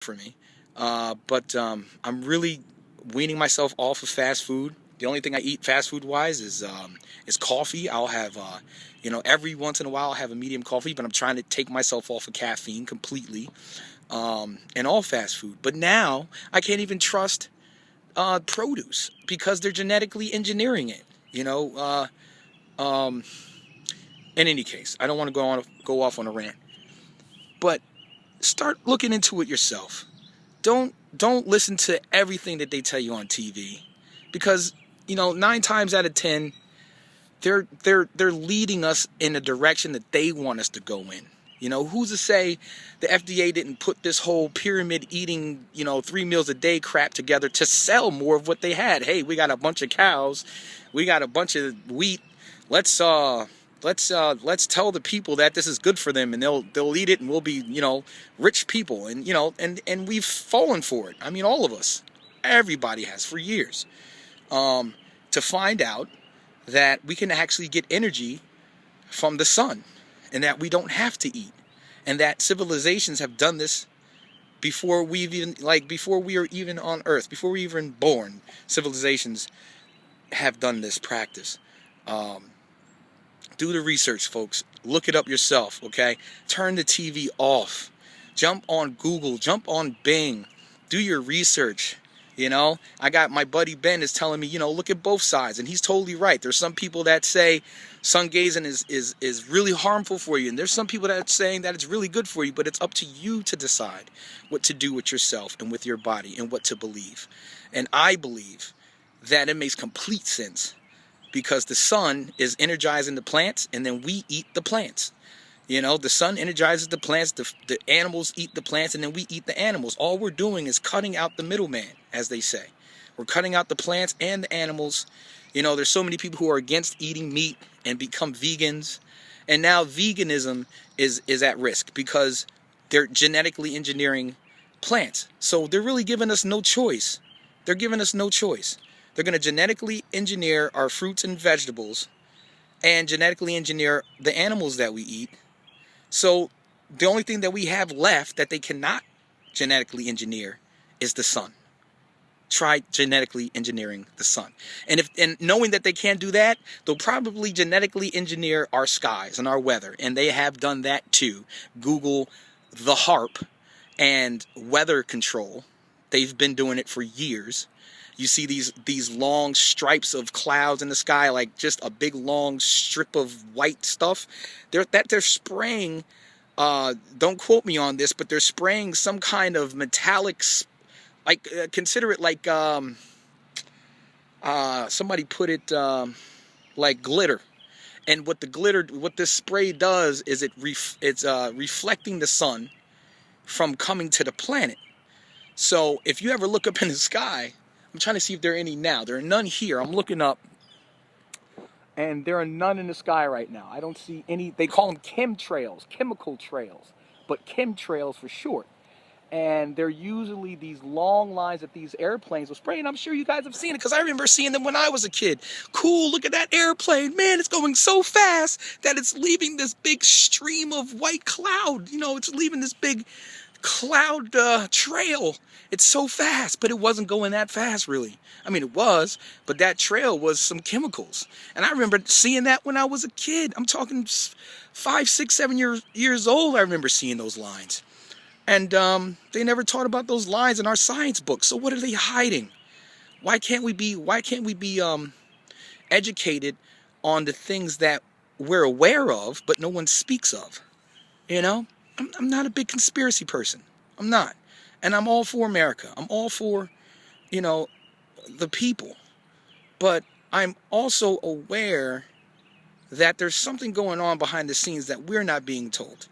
for me. But I'm really weaning myself off of fast food. The only thing I eat fast food wise is coffee. I'll have every once in a while I'll have a medium coffee, but I'm trying to take myself off of caffeine completely. And all fast food. But now I can't even trust produce because they're genetically engineering it. In any case, I don't want to go off on a rant, but start looking into it yourself. Don't listen to everything that they tell you on TV, because 9 times out of 10 they're leading us in a direction that they want us to go in. Who's to say the FDA didn't put this whole pyramid eating, 3 meals a day crap together to sell more of what they had? Hey, we got a bunch of cows, we got a bunch of wheat. Let's tell the people that this is good for them, and they'll eat it, and we'll be rich people, and we've fallen for it. I mean, all of us, everybody has for years, to find out that we can actually get energy from the sun, and that we don't have to eat, and that civilizations have done this before we are even on Earth, before we were even born. Civilizations have done this practice. Do the research, folks. Look it up yourself, okay? Turn the TV off. Jump on Google. Jump on Bing. Do your research. I got my buddy Ben is telling me, look at both sides, and he's totally right. There's some people that say sun gazing is really harmful for you, and there's some people that are saying that it's really good for you, but it's up to you to decide what to do with yourself and with your body and what to believe. And I believe that it makes complete sense, because the sun is energizing the plants, and then we eat the plants. The sun energizes the plants, the animals eat the plants, and then we eat the animals. All we're doing is cutting out the middleman, as they say. We're cutting out the plants and the animals. There's so many people who are against eating meat and become vegans. And now veganism is at risk because they're genetically engineering plants. So they're really giving us no choice. They're giving us no choice. They're going to genetically engineer our fruits and vegetables and genetically engineer the animals that we eat. So the only thing that we have left that they cannot genetically engineer is the sun. Try genetically engineering the sun. And knowing that they can't do that, they'll probably genetically engineer our skies and our weather. And they have done that too. Google the HARP and weather control. They've been doing it for years. You see these long stripes of clouds in the sky, like just a big long strip of white stuff. They're spraying. Don't quote me on this, but they're spraying some kind of metallic, consider it like somebody put it like glitter. And what this spray does is it's reflecting the sun from coming to the planet. So if you ever look up in the sky, I'm trying to see if there are any now. There are none here. I'm looking up, and there are none in the sky right now. I don't see any. They call them chemtrails, chemical trails, but chemtrails for short. And they're usually these long lines that these airplanes will spray. And I'm sure you guys have seen it, because I remember seeing them when I was a kid. Cool, look at that airplane. Man, it's going so fast that it's leaving this big stream of white cloud. It's leaving this big cloud trail. It's so fast, but it wasn't going that fast, really. I mean, it was, but that trail was some chemicals. And I remember seeing that when I was a kid. I'm talking 5, 6, 7 years old. I remember seeing those lines. And they never taught about those lines in our science books. So what are they hiding? Why can't we be educated on the things that we're aware of, but no one speaks of? I'm not a big conspiracy person. I'm not. And I'm all for America. I'm all for, the people. But I'm also aware that there's something going on behind the scenes that we're not being told.